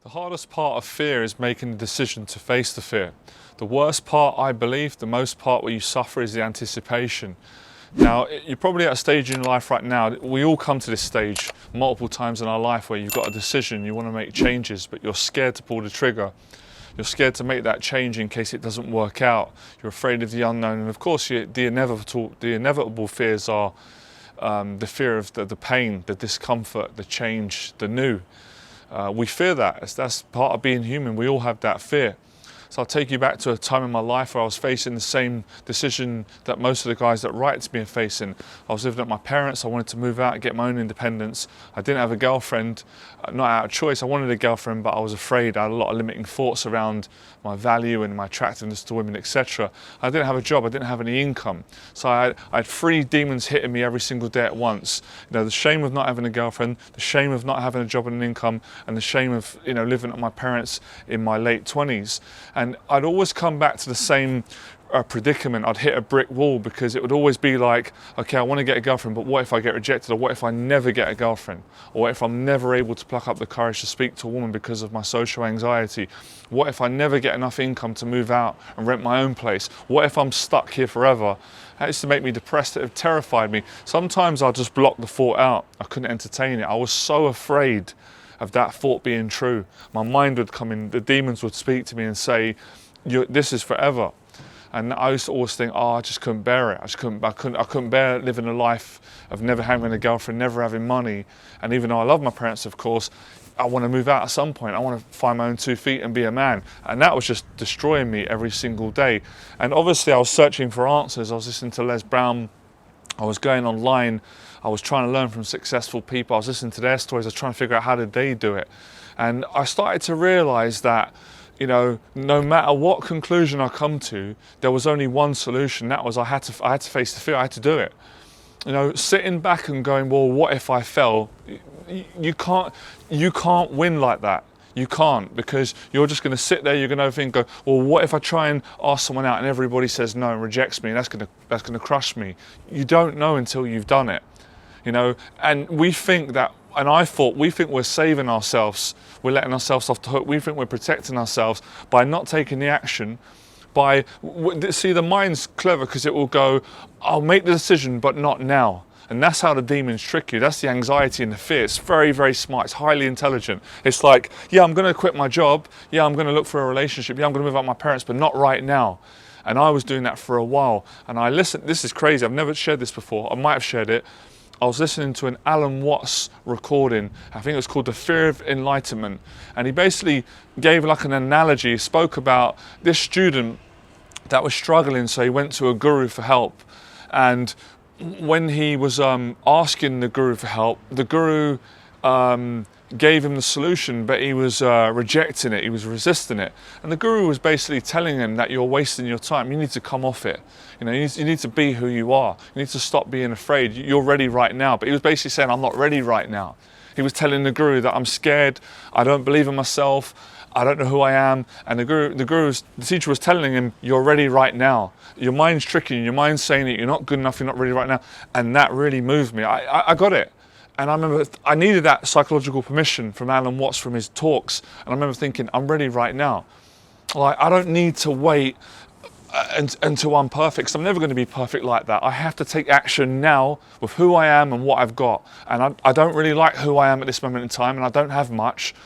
The hardest part of fear is making the decision to face the fear. The worst part, I believe, the most part where you suffer is the anticipation. Now, you're probably at a stage in life right now, we all come to this stage multiple times in our life where you've got a decision, you want to make changes, but you're scared to pull the trigger. You're scared to make that change in case it doesn't work out. You're afraid of the unknown, and of course the inevitable fears are the fear of the pain, the discomfort, the change, the new. We fear that. That's part of being human. We all have that fear. So I'll take you back to a time in my life where I was facing the same decision that most of the guys that write to me are facing. I was living at my parents', I wanted to move out and get my own independence. I didn't have a girlfriend, not out of choice. I wanted a girlfriend, but I was afraid. I had a lot of limiting thoughts around my value and my attractiveness to women, etc. I didn't have a job, I didn't have any income. So I had three demons hitting me every single day at once. You know, the shame of not having a girlfriend, the shame of not having a job and an income, and the shame of, you know, living at my parents' in my late 20s. And I'd always come back to the same predicament. I'd hit a brick wall because it would always be like, okay, I want to get a girlfriend, but what if I get rejected? Or what if I never get a girlfriend? Or what if I'm never able to pluck up the courage to speak to a woman because of my social anxiety? What if I never get enough income to move out and rent my own place? What if I'm stuck here forever? That used to make me depressed. It terrified me. Sometimes I'd just block the thought out. I couldn't entertain it. I was so afraid of that thought being true. My mind would come in, the demons would speak to me and say, this is forever. And I used to always think, oh, I just couldn't bear it. I couldn't bear living a life of never having a girlfriend, never having money. And even though I love my parents, of course, I want to move out at some point. I want to find my own 2 feet and be a man. And that was just destroying me every single day. And obviously I was searching for answers. I was listening to Les Brown. I was going online. I was trying to learn from successful people. I was listening to their stories. I was trying to figure out how did they do it. And I started to realize that, you know, no matter what conclusion I come to, there was only one solution. That was I had to face the fear. I had to do it. You know, sitting back and going, well, what if I fell? You can't win like that. You can't, because you're just going to sit there. You're going to overthink. Go, well, what if I try and ask someone out and everybody says no and rejects me? And that's going to crush me. You don't know until you've done it. You know, and we think that. And we think we're saving ourselves, we're letting ourselves off the hook, we think we're protecting ourselves by not taking the action, see, the mind's clever because it will go, I'll make the decision, but not now. And that's how the demons trick you. That's the anxiety and the fear. It's very, very smart. It's highly intelligent. It's like, yeah, I'm going to quit my job. Yeah, I'm going to look for a relationship. Yeah, I'm going to move out with my parents, but not right now. And I was doing that for a while. And I listened, this is crazy. I've never shared this before. I might have shared it. I was listening to an Alan Watts recording. I think it was called The Fear of Enlightenment. And he basically gave like an analogy. He spoke about this student that was struggling, so he went to a guru for help. And when he was asking the guru for help, the guru gave him the solution, but he was rejecting it, he was resisting it. And the guru was basically telling him that you're wasting your time, you need to come off it. You know, you need to be who you are. You need to stop being afraid. You're ready right now. But he was basically saying, I'm not ready right now. He was telling the guru that I'm scared, I don't believe in myself, I don't know who I am. And the teacher was telling him, you're ready right now. Your mind's tricking you, your mind's saying that you're not good enough, you're not ready right now. And that really moved me. I got it. And I remember I needed that psychological permission from Alan Watts from his talks. And I remember thinking, I'm ready right now. Like, I don't need to wait until I'm perfect, because I'm never going to be perfect like that. I have to take action now with who I am and what I've got. And I don't really like who I am at this moment in time, and I don't have much,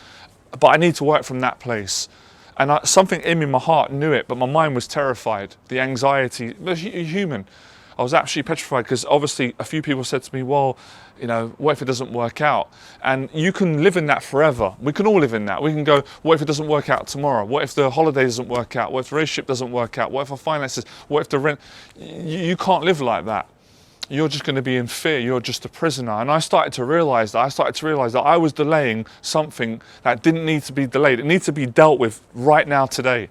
but I need to work from that place. And something in me, my heart knew it, but my mind was terrified. The anxiety, human. I was absolutely petrified because obviously a few people said to me, well, you know, what if it doesn't work out? And you can live in that forever. We can all live in that. We can go, what if it doesn't work out tomorrow? What if the holiday doesn't work out? What if the relationship doesn't work out? What if our finances, what if the rent? You can't live like that. You're just going to be in fear. You're just a prisoner. And I started to realize that. I was delaying something that didn't need to be delayed. It needs to be dealt with right now, today.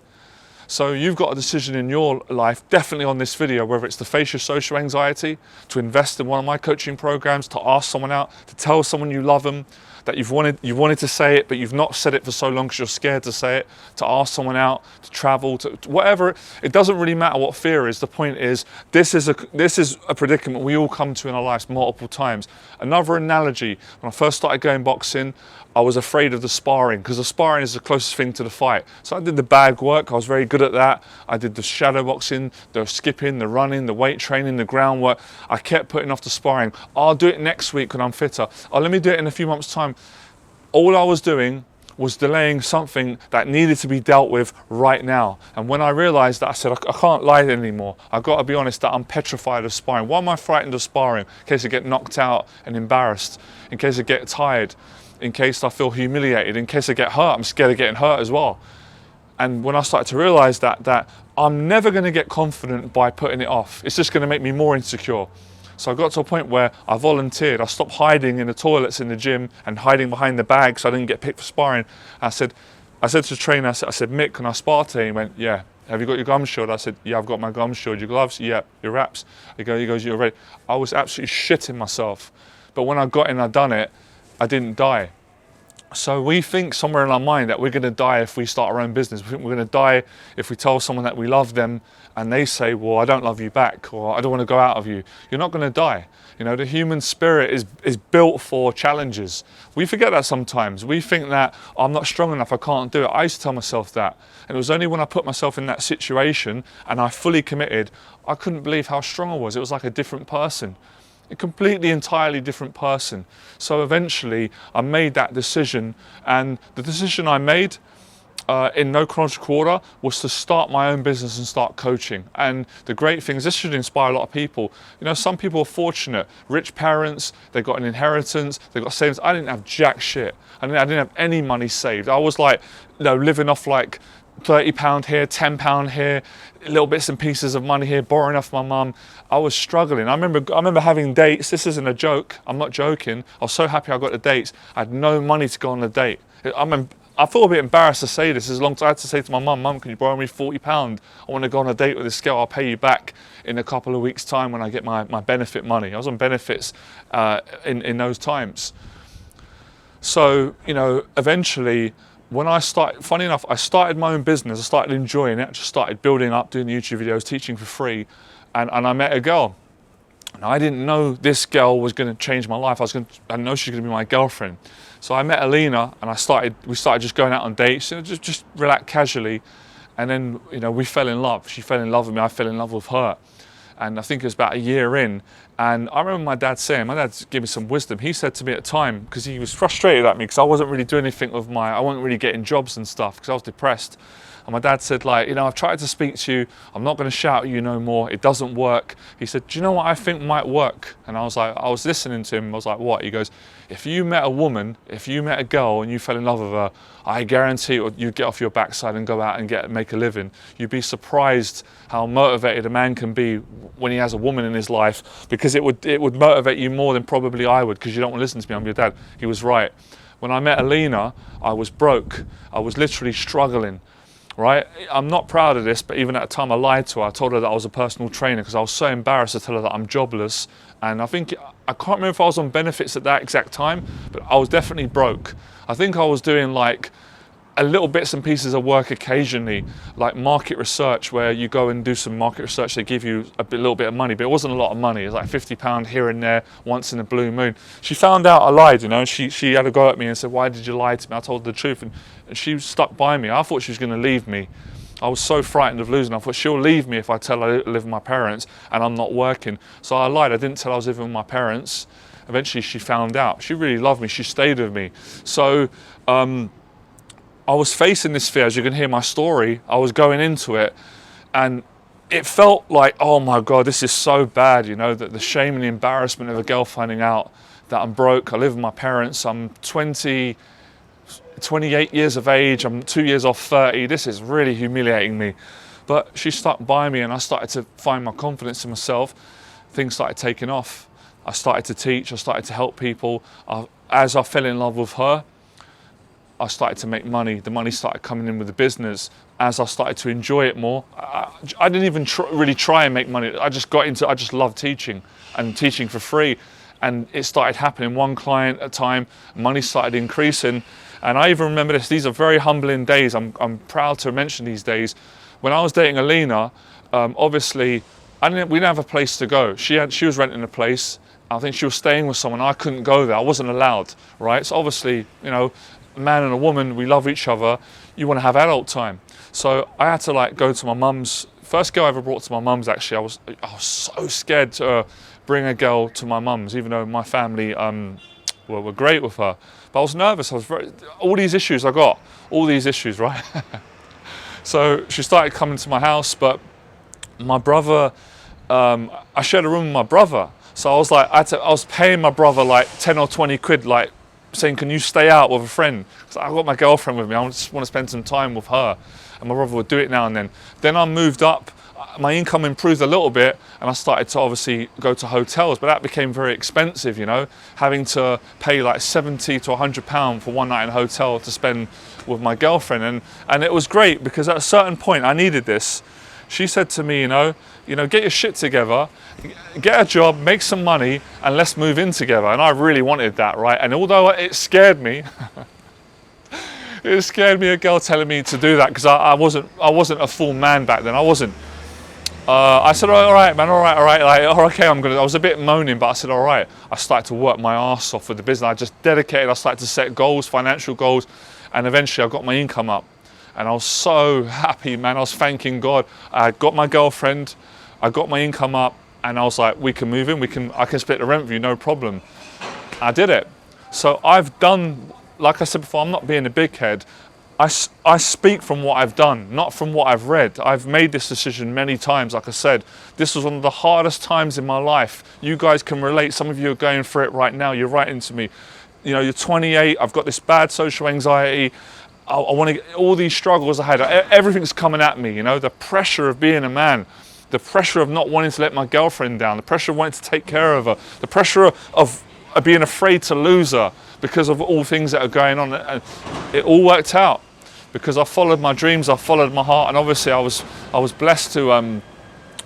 So you've got a decision in your life, definitely on this video, whether it's to face your social anxiety, to invest in one of my coaching programs, to ask someone out, to tell someone you love them, that you wanted to say it, but you've not said it for so long because you're scared to say it, to ask someone out, to travel, to whatever. It doesn't really matter what fear is. The point is, this is a predicament we all come to in our lives multiple times. Another analogy, when I first started going boxing, I was afraid of the sparring, because the sparring is the closest thing to the fight. So I did the bag work, I was very good at that. I did the shadow boxing, the skipping, the running, the weight training, the groundwork. I kept putting off the sparring. I'll do it next week when I'm fitter. Oh, let me do it in a few months' time. All I was doing was delaying something that needed to be dealt with right now. And when I realized that, I said, I can't lie anymore. I've got to be honest that I'm petrified of sparring. Why am I frightened of sparring? In case I get knocked out and embarrassed, in case I get tired, in case I feel humiliated, in case I get hurt. I'm scared of getting hurt as well. And when I started to realize that I'm never going to get confident by putting it off. It's just going to make me more insecure. So I got to a point where I volunteered. I stopped hiding in the toilets in the gym and hiding behind the bag so I didn't get picked for sparring. I said to the trainer, I said, Mick, can I spar today? He went, yeah. Have you got your gum shield? I said, yeah, I've got my gum shield. Your gloves? Yeah. Your wraps? He goes, you're ready. I was absolutely shitting myself. But when I got in, I done it, I didn't die. So we think somewhere in our mind that we're going to die if we start our own business. We think we're going to die if we tell someone that we love them and they say, well, I don't love you back, or I don't want to go out of you. You're not going to die. You know, the human spirit is built for challenges. We forget that sometimes. We think that, oh, I'm not strong enough, I can't do it. I used to tell myself that. And it was only when I put myself in that situation and I fully committed, I couldn't believe how strong I was. It was like a different person. A completely, entirely different person. So eventually I made that decision, and the decision I made in no chronological order was to start my own business and start coaching. And the great thing is, this should inspire a lot of people. You know, some people are fortunate, rich parents, they got an inheritance, they got savings. I didn't have jack shit. I didn't have any money saved. I was like, you know, living off like £30 here, £10 here, little bits and pieces of money here, borrowing off my mum. I was struggling. I remember having dates. This isn't a joke. I'm not joking. I was so happy I got the dates. I had no money to go on the date. I feel a bit embarrassed to say this. As long as I had to say to my mum, can you borrow me £40? I want to go on a date with this girl. I'll pay you back in a couple of weeks' time when I get my benefit money. I was on benefits in those times. So, you know, eventually, when I started, funny enough, I started my own business. I started enjoying it. I just started building up, doing YouTube videos, teaching for free. And I met a girl. And I didn't know this girl was going to change my life. I didn't know she was going to be my girlfriend. So I met Alina, and we started just going out on dates, you know, just relax casually. And then, you know, we fell in love. She fell in love with me. I fell in love with her. And I think it was about a year in. And I remember my dad gave me some wisdom. He said to me at the time, because he was frustrated at me because I wasn't really doing anything with I wasn't really getting jobs and stuff because I was depressed. And my dad said, like, you know, I've tried to speak to you. I'm not going to shout at you no more. It doesn't work. He said, do you know what I think might work? And I was like, I was listening to him. I was like, what? He goes, if you met a girl and you fell in love with her, I guarantee you'd get off your backside and go out and make a living. You'd be surprised how motivated a man can be when he has a woman in his life, because it would motivate you more than probably I would, because you don't want to listen to me. I'm your dad. He was right. When I met Alina, I was broke. I was literally struggling. Right? I'm not proud of this, but even at the time I lied to her. I told her that I was a personal trainer because I was so embarrassed to tell her that I'm jobless. And I can't remember if I was on benefits at that exact time, but I was definitely broke. I think I was doing like a little bits and pieces of work occasionally, like market research, where you go and do some market research. They give you a little bit of money, but it wasn't a lot of money. It was like £50 here and there, once in a blue moon. She found out I lied, you know. She had a go at me and said, why did you lie to me? I told her the truth, and she stuck by me. I thought she was going to leave me. I was so frightened of losing. I thought, she'll leave me if I tell her I live with my parents and I'm not working. So I lied. I didn't tell her I was living with my parents. Eventually she found out. She really loved me. She stayed with me. So I was facing this fear. As you can hear my story, I was going into it, and it felt like, oh my God, this is so bad, you know, that the shame and the embarrassment of a girl finding out that I'm broke. I live with my parents. I'm 28 years of age. I'm 2 years off 30. This is really humiliating me. But she stuck by me, and I started to find my confidence in myself. Things started taking off. I started to teach. I started to help people. As I fell in love with her, I started to make money. The money started coming in with the business. As I started to enjoy it more, I didn't even really try and make money. I just loved teaching and teaching for free. and it started happening one client at a time. Money started increasing, and I even remember this. These are very humbling days. I'm proud to mention these days. When I was dating Alina, obviously we didn't have a place to go. She was renting a place. I think she was staying with someone. I couldn't go there. I wasn't allowed, right? So obviously, you know, a man and a woman, we love each other. You want to have adult time. So I had to like go to my mum's. First girl I ever brought to my mum's, actually. I was so scared to bring a girl to my mum's, even though my family were great with her. But I was nervous. All these issues I got, all these issues, right? So she started coming to my house, but my brother, I shared a room with my brother. So I was like, I was paying my brother like 10 or 20 quid, like saying, can you stay out with a friend? Because I got my girlfriend with me. I just want to spend some time with her. And my brother would do it now and then. Then I moved up. My income improved a little bit, and I started to obviously go to hotels, but that became very expensive, you know, having to pay like 70 to 100 pounds for one night in a hotel to spend with my girlfriend. And it was great because at a certain point I needed this. She said to me, you know, get your shit together, get a job, make some money, and let's move in together. And I really wanted that, right? And although it scared me, it scared me, a girl telling me to do that, because I wasn't a full man back then. I wasn't. I said, all right, man, all right. Like, okay, I was a bit moaning, but I said, all right. I started to work my arse off with the business. I just dedicated. I started to set goals, financial goals, and eventually I got my income up. And I was so happy, man. I was thanking God. I got my girlfriend, I got my income up, and I was like, we can move in, I can split the rent with you, no problem. I did it. So I've done, like I said before, I'm not being a big head. I speak from what I've done, not from what I've read. I've made this decision many times, like I said. This was one of the hardest times in my life. You guys can relate. Some of you are going through it right now. You're writing to me. You know, you're 28, I've got this bad social anxiety. I want to get all these struggles I had. Everything's coming at me, you know, the pressure of being a man, the pressure of not wanting to let my girlfriend down, the pressure of wanting to take care of her, the pressure of being afraid to lose her because of all things that are going on. And it all worked out because I followed my dreams, I followed my heart, and obviously I was blessed to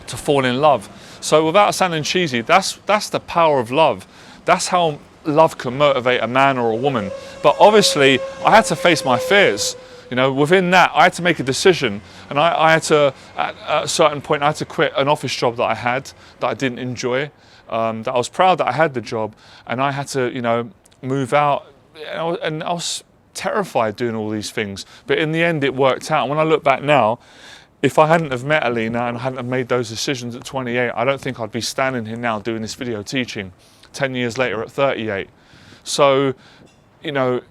fall in love. So without sounding cheesy, that's the power of love. That's how love can motivate a man or a woman. But obviously I had to face my fears. You know, within that I had to make a decision, and I had to, at a certain point, I had to quit an office job that I had that I didn't enjoy, that I was proud that I had the job, and I had to, you know, move out, and I was terrified doing all these things, but in the end it worked out. And when I look back now, if I hadn't have met Alina and I hadn't have made those decisions at 28, I don't think I'd be standing here now doing this video teaching 10 years later at 38. So, you know,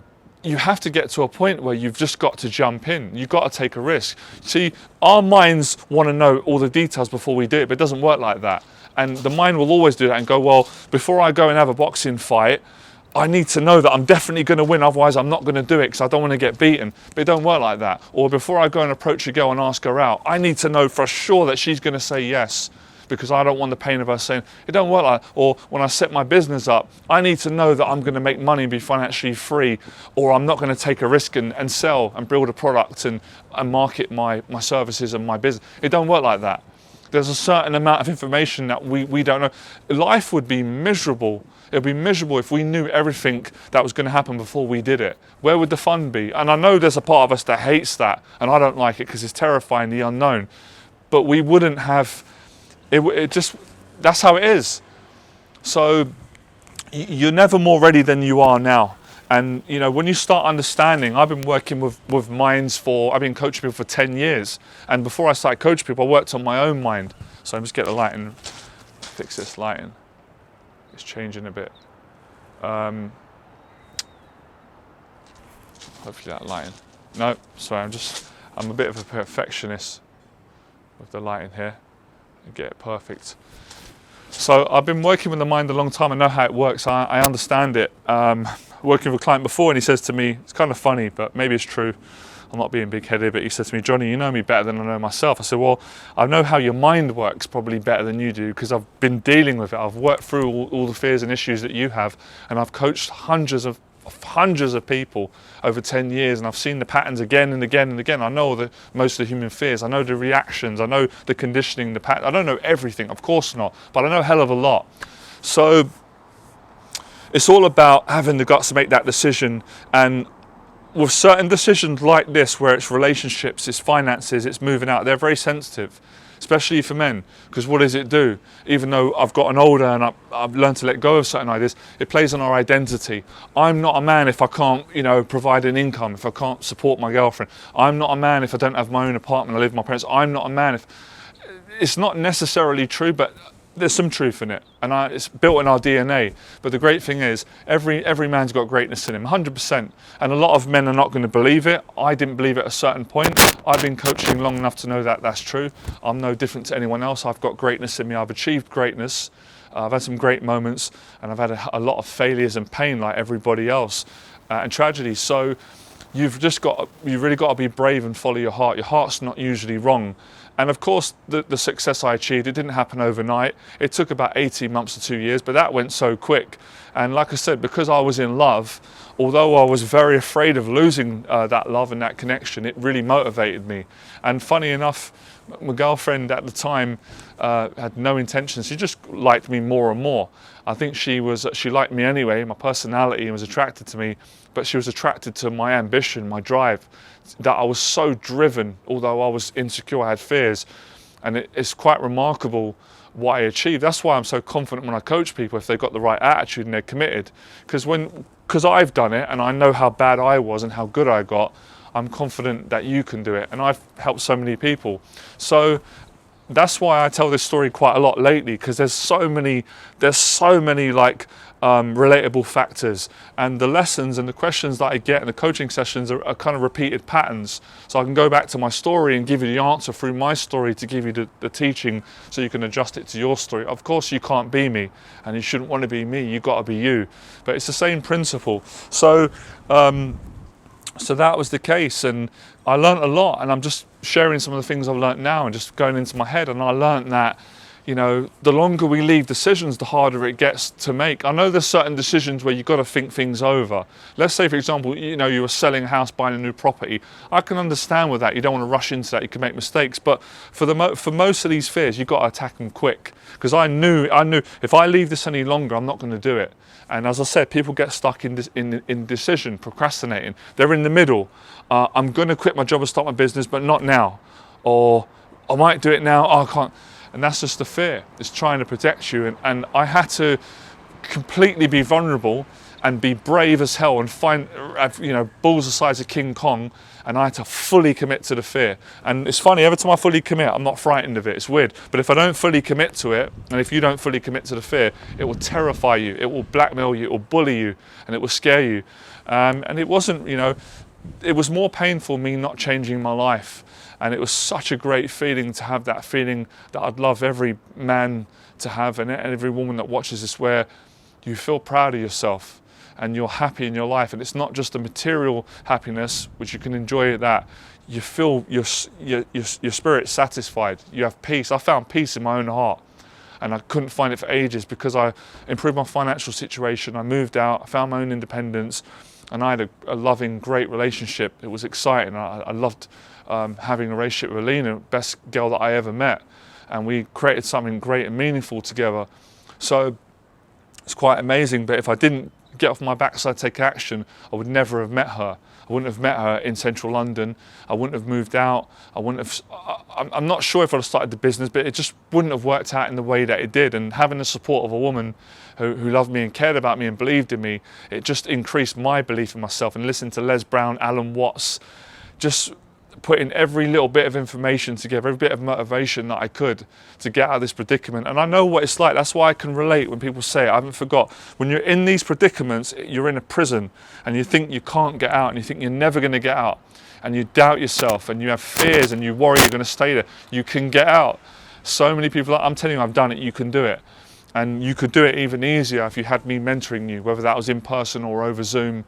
you have to get to a point where you've just got to jump in. You've got to take a risk. See, our minds want to know all the details before we do it, but it doesn't work like that. And the mind will always do that and go, well, before I go and have a boxing fight, I need to know that I'm definitely going to win, otherwise I'm not going to do it because I don't want to get beaten. But it don't work like that. Or before I go and approach a girl and ask her out, I need to know for sure that she's going to say yes, because I don't want the pain of her saying, it don't work like that. Or when I set my business up, I need to know that I'm going to make money and be financially free, or I'm not going to take a risk and sell and build a product and market my services and my business. It don't work like that. There's a certain amount of information that we don't know. Life would be miserable. It would be miserable if we knew everything that was going to happen before we did it. Where would the fun be? And I know there's a part of us that hates that, and I don't like it because it's terrifying, the unknown. But we wouldn't have, it just, that's how it is. So you're never more ready than you are now. And you know, when you start understanding, I've been working with minds I've been coaching people for 10 years. And before I started coaching people, I worked on my own mind. So I'm just get the lighting, fix this lighting. It's changing a bit. Hopefully that lighting. No, sorry, I'm a bit of a perfectionist with the lighting here. And get it perfect. So I've been working with the mind a long time. I know how it works. I understand it. Working with a client before, and he says to me, it's kind of funny, but maybe it's true. I'm not being big-headed, but he says to me, Johnny, you know me better than I know myself. I said, well, I know how your mind works probably better than you do, because I've been dealing with it. I've worked through all the fears and issues that you have, and I've coached hundreds of people over 10 years, and I've seen the patterns again and again and again. I know most of the human fears. I know the reactions. I know the conditioning, the pattern. I don't know everything, of course not, but I know a hell of a lot. So it's all about having the guts to make that decision. And with certain decisions like this, where it's relationships, it's finances, it's moving out, they're very sensitive, especially for men, because what does it do? Even though I've gotten older and I've learned to let go of certain ideas, it plays on our identity. I'm not a man if I can't, provide an income, if I can't support my girlfriend. I'm not a man if I don't have my own apartment, I live with my parents. I'm not a man if... It's not necessarily true, but there's some truth in it, and it's built in our DNA. But the great thing is, every man's got greatness in him, 100%. And a lot of men are not going to believe it. I didn't believe it at a certain point. I've been coaching long enough to know that that's true. I'm no different to anyone else. I've got greatness in me. I've achieved greatness. I've had some great moments, and I've had a lot of failures and pain like everybody else, and tragedy. So you've really got to be brave and follow your heart. Your heart's not usually wrong. And of course, the success I achieved, it didn't happen overnight. It took about 18 months to 2 years, but that went so quick. And like I said, because I was in love, although I was very afraid of losing that love and that connection, it really motivated me. And funny enough, my girlfriend at the time had no intention. She just liked me more and more. I think she liked me anyway, my personality, and was attracted to me, but she was attracted to my ambition, my drive, that I was so driven. Although I was insecure, I had fears, and it's quite remarkable what I achieved. That's why I'm so confident when I coach people, if they've got the right attitude and they're committed. Because I've done it, and I know how bad I was and how good I got, I'm confident that you can do it. And I've helped so many people. So that's why I tell this story quite a lot lately, because there's so many like relatable factors, and the lessons and the questions that I get in the coaching sessions are kind of repeated patterns. So I can go back to my story and give you the answer through my story to give you the teaching, so you can adjust it to your story. Of course, you can't be me, and you shouldn't want to be me. You've got to be you. But it's the same principle. So that was the case, and I learned a lot, and I'm just sharing some of the things I've learned now and just going into my head. And I learned that, the longer we leave decisions, the harder it gets to make. I know there's certain decisions where you've got to think things over. Let's say, for example, you were selling a house, buying a new property. I can understand with that. You don't want to rush into that. You can make mistakes. But for most of these fears, you've got to attack them quick. Because I knew if I leave this any longer, I'm not going to do it. And as I said, people get stuck in indecision, procrastinating. They're in the middle. I'm going to quit my job and start my business, but not now. Or I might do it now. Oh, I can't. And that's just the fear. It's trying to protect you. And I had to completely be vulnerable and be brave as hell and find, balls the size of King Kong. And I had to fully commit to the fear. And it's funny, every time I fully commit, I'm not frightened of it. It's weird. But if I don't fully commit to it, and if you don't fully commit to the fear, it will terrify you. It will blackmail you. It will bully you. And it will scare you. And it wasn't, it was more painful me not changing my life. And it was such a great feeling to have that feeling that I'd love every man to have, and every woman that watches this, where you feel proud of yourself and you're happy in your life. And it's not just a material happiness, which you can enjoy that. You feel your spirit satisfied. You have peace. I found peace in my own heart, and I couldn't find it for ages, because I improved my financial situation. I moved out. I found my own independence, and I had a loving, great relationship. It was exciting. I loved having a relationship with Alina, best girl that I ever met, and we created something great and meaningful together. So it's quite amazing. But if I didn't get off my backside, take action, I would never have met her. I wouldn't have met her in central London. I wouldn't have moved out. I'm not sure if I'd have started the business, but it just wouldn't have worked out in the way that it did. And having the support of a woman who loved me and cared about me and believed in me, it just increased my belief in myself. And listening to Les Brown, Alan Watts, just putting every little bit of information together, every bit of motivation that I could to get out of this predicament. And I know what it's like. That's why I can relate when people say, I haven't forgot. When you're in these predicaments, you're in a prison, and you think you can't get out, and you think you're never going to get out, and you doubt yourself, and you have fears, and you worry you're going to stay there. You can get out. So many people, I'm telling you, I've done it. You can do it. And you could do it even easier if you had me mentoring you, whether that was in person or over Zoom,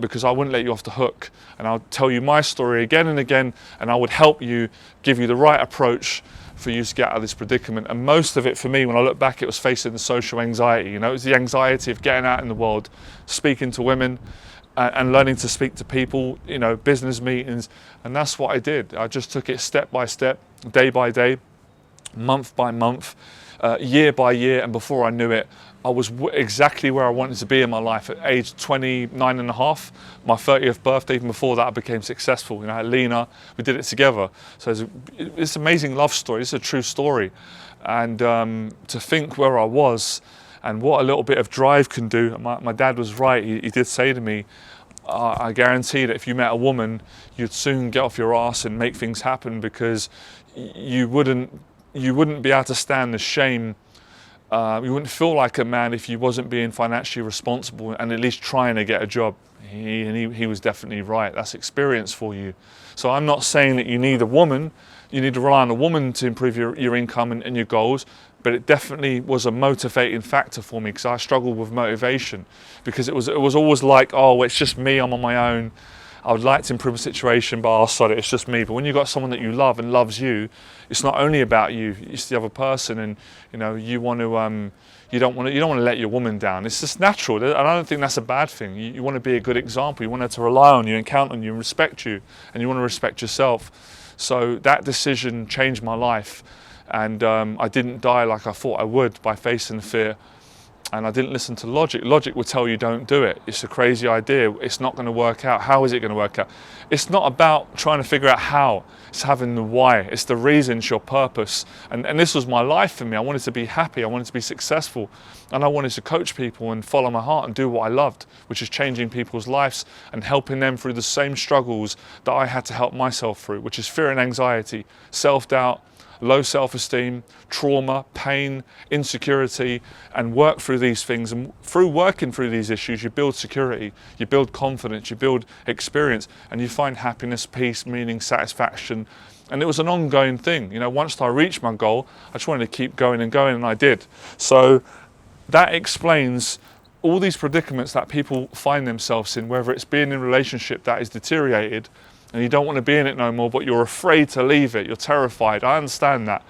because I wouldn't let you off the hook, and I'll tell you my story again and again, and I would help you, give you the right approach for you to get out of this predicament. And most of it for me, when I look back, it was facing the social anxiety. It was the anxiety of getting out in the world, speaking to women, and learning to speak to people, business meetings. And that's what I did. I just took it step by step, day by day, month by month, year by year, and before I knew it, I was exactly where I wanted to be in my life at age 29 and a half. My 30th birthday, even before that I became successful. You know, I had Lena, we did it together. So it's an amazing love story, it's a true story. And to think where I was and what a little bit of drive can do. My dad was right, he did say to me, I guarantee that if you met a woman, you'd soon get off your ass and make things happen, because you wouldn't be able to stand the shame. You wouldn't feel like a man if you wasn't being financially responsible and at least trying to get a job. He was definitely right. That's experience for you. So I'm not saying that you need a woman, you need to rely on a woman to improve your income and your goals, but it definitely was a motivating factor for me, because I struggled with motivation, because it was always like, oh, it's just me, I'm on my own. I would like to improve the situation, but I'll sod it, it's just me. But when you've got someone that you love and loves you, it's not only about you, it's the other person, and you know, you don't want to let your woman down. It's just natural, and I don't think that's a bad thing. You want to be a good example, you want her to rely on you and count on you and respect you, and you want to respect yourself. So that decision changed my life, and I didn't die like I thought I would by facing the fear. And I didn't listen to logic. Logic would tell you don't do it. It's a crazy idea. It's not going to work out. How is it going to work out? It's not about trying to figure out how. It's having the why. It's the reason, it's your purpose. And this was my life for me. I wanted to be happy. I wanted to be successful. And I wanted to coach people and follow my heart and do what I loved, which is changing people's lives and helping them through the same struggles that I had to help myself through, which is fear and anxiety, self-doubt, low self-esteem, trauma, pain, insecurity, and work through these things. And through working through these issues, you build security, you build confidence, you build experience, and you find happiness, peace, meaning, satisfaction. And it was an ongoing thing. You know, once I reached my goal, I just wanted to keep going and going, and I did. So that explains all these predicaments that people find themselves in, whether it's being in a relationship that is deteriorated, and you don't want to be in it no more, but you're afraid to leave it, you're terrified. I understand that.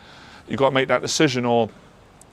You've got to make that decision, or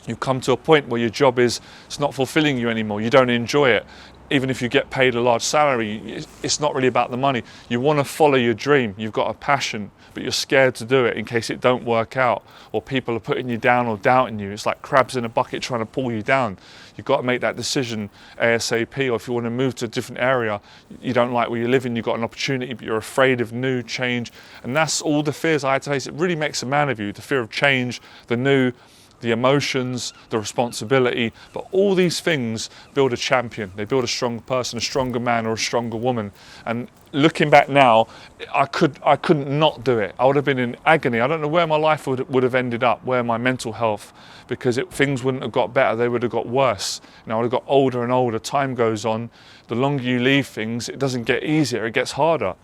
you've come to a point where your job it's not fulfilling you anymore, you don't enjoy it. Even if you get paid a large salary, it's not really about the money. You want to follow your dream, you've got a passion, but you're scared to do it in case it don't work out, or people are putting you down or doubting you. It's like crabs in a bucket trying to pull you down. You've got to make that decision ASAP, or if you want to move to a different area, you don't like where you're living, you've got an opportunity, but you're afraid of new change. And that's all the fears I had to face. It really makes a man of you, the fear of change, the new, the emotions, the responsibility, but all these things build a champion. They build a stronger person, a stronger man, or a stronger woman. And looking back now, I couldn't not do it. I would have been in agony. I don't know where my life would have ended up, where my mental health, because things wouldn't have got better, they would have got worse. You know, I would have got older and older. Time goes on. The longer you leave things, it doesn't get easier, it gets harder.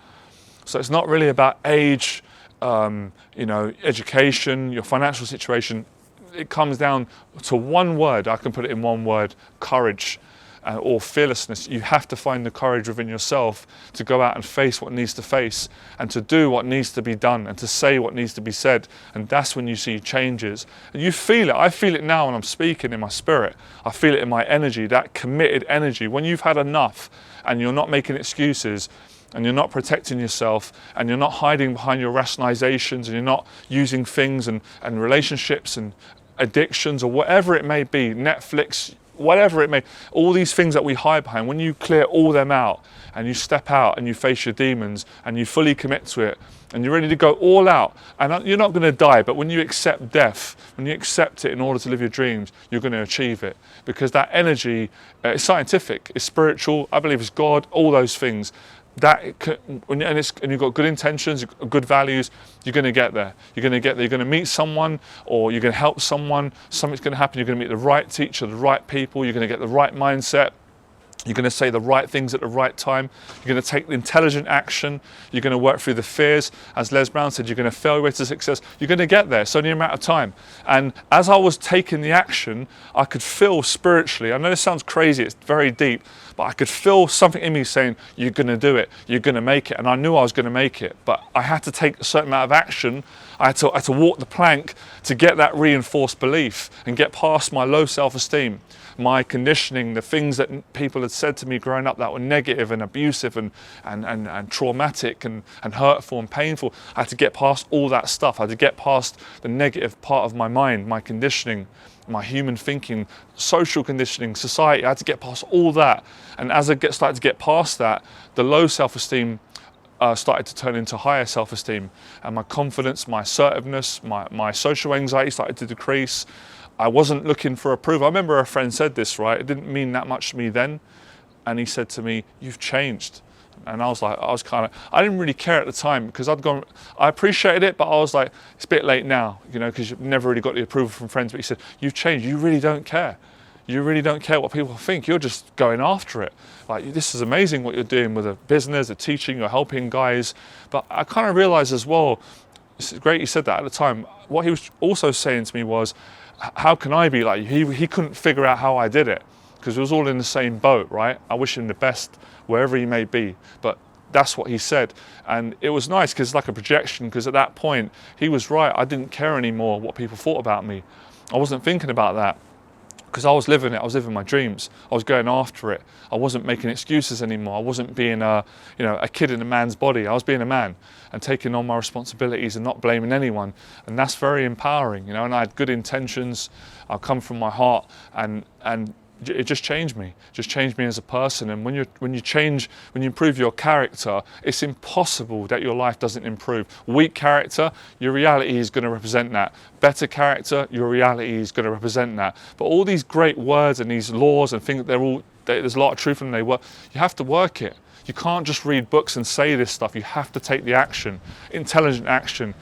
So it's not really about age, you know, education, your financial situation. It comes down to one word. I can put it in one word: courage, or fearlessness. You have to find the courage within yourself to go out and face what needs to face, and to do what needs to be done, and to say what needs to be said. And that's when you see changes. And you feel it. I feel it now when I'm speaking in my spirit. I feel it in my energy, that committed energy. When you've had enough and you're not making excuses, and you're not protecting yourself, and you're not hiding behind your rationalizations, and you're not using things and relationships and addictions or whatever it may be, Netflix, whatever it may, all these things that we hide behind, when you clear all them out and you step out and you face your demons and you fully commit to it and you're ready to go all out, and you're not going to die, but when you accept death, when you accept it in order to live your dreams, you're going to achieve it, because that energy is scientific, it's spiritual, I believe it's God, all those things. And you've got good intentions, good values, you're going to get there. You're going to get there. You're going to meet someone, or you're going to help someone. Something's going to happen. You're going to meet the right teacher, the right people. You're going to get the right mindset. You're going to say the right things at the right time. You're going to take intelligent action. You're going to work through the fears. As Les Brown said, you're going to fail your way to success. You're going to get there. It's only a matter of time. And as I was taking the action, I could feel spiritually, I know this sounds crazy, it's very deep, but I could feel something in me saying, you're going to do it. You're going to make it. And I knew I was going to make it. But I had to take a certain amount of action. I had to walk the plank to get that reinforced belief and get past my low self-esteem, my conditioning, the things that people had said to me growing up that were negative and abusive and traumatic and hurtful and painful. I had to get past all that stuff. I had to get past the negative part of my mind, my conditioning, my human thinking, social conditioning, society. I had to get past all that. And as I started to get past that, the low self-esteem started to turn into higher self-esteem, and my confidence, my assertiveness, my social anxiety started to decrease. I wasn't looking for approval. I remember a friend said this, right? It didn't mean that much to me then. And he said to me, "You've changed." And I didn't really care at the time, because I appreciated it, but I was like, it's a bit late now, because you've never really got the approval from friends. But he said, "You've changed, you really don't care. You really don't care what people think. You're just going after it. Like, this is amazing what you're doing with a business, a teaching, you're helping guys." But I kind of realized as well, it's great you said that at the time. What he was also saying to me was, how can I be like you? He couldn't figure out how I did it, because we was all in the same boat, right? I wish him the best wherever he may be, but that's what he said. And it was nice, because it's like a projection, because at that point he was right. I didn't care anymore what people thought about me. I wasn't thinking about that, because I was living it. I was living my dreams. I was going after it. I wasn't making excuses anymore. I wasn't being a kid in a man's body. I was being a man and taking on my responsibilities and not blaming anyone. And that's very empowering, and I had good intentions. I come from my heart, and it just changed me. Just changed me as a person. And when you improve your character, it's impossible that your life doesn't improve. Weak character, your reality is going to represent that. Better character, your reality is going to represent that. But all these great words and these laws and things, there's a lot of truth in them. You have to work it. You can't just read books and say this stuff. You have to take the action, intelligent action.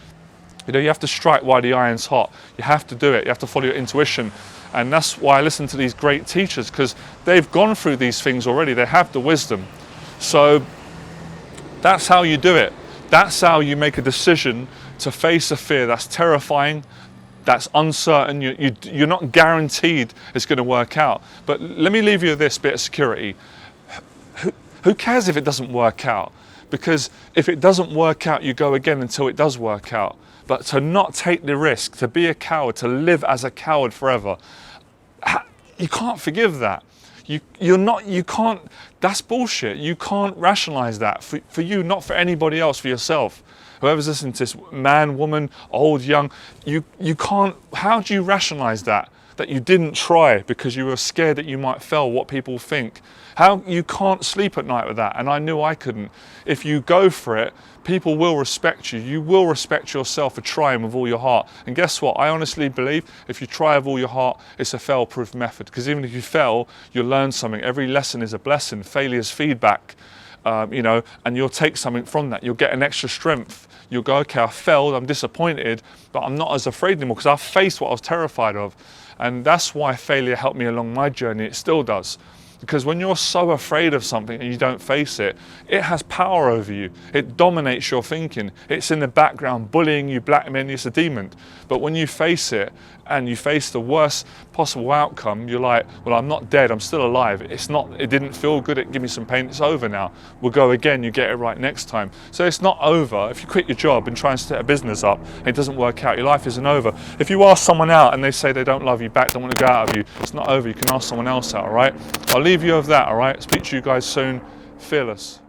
You have to strike while the iron's hot. You have to do it. You have to follow your intuition. And that's why I listen to these great teachers, because they've gone through these things already. They have the wisdom. So that's how you do it. That's how you make a decision to face a fear that's terrifying, that's uncertain. You're not guaranteed it's going to work out. But let me leave you with this bit of security. Who cares if it doesn't work out? Because if it doesn't work out, you go again until it does work out. But to not take the risk, to be a coward, to live as a coward forever, you can't forgive that. You can't, that's bullshit. You can't rationalize that for you, not for anybody else, for yourself. Whoever's listening to this, man, woman, old, young, you can't, how do you rationalize that? That you didn't try because you were scared that you might fail, what people think. You can't sleep at night with that, and I knew I couldn't. If you go for it, people will respect you. You will respect yourself for trying with all your heart. And guess what? I honestly believe if you try with all your heart, it's a fail-proof method. Because even if you fail, you'll learn something. Every lesson is a blessing. Failure is feedback, and you'll take something from that. You'll get an extra strength. You'll go, okay, I failed, I'm disappointed, but I'm not as afraid anymore because I've faced what I was terrified of. And that's why failure helped me along my journey. It still does. Because when you're so afraid of something and you don't face it, it has power over you. It dominates your thinking. It's in the background bullying you, blackmailing you. It's a demon. But when you face it and you face the worst possible outcome, you're like, well, I'm not dead, I'm still alive. It didn't feel good, it gave me some pain, it's over now. We'll go again, you get it right next time. So it's not over. If you quit your job and try and set a business up and it doesn't work out, your life isn't over. If you ask someone out and they say they don't love you back, don't want to go out of you, it's not over. You can ask someone else out, all right? I'll leave you with that, all right? Speak to you guys soon. Fearless.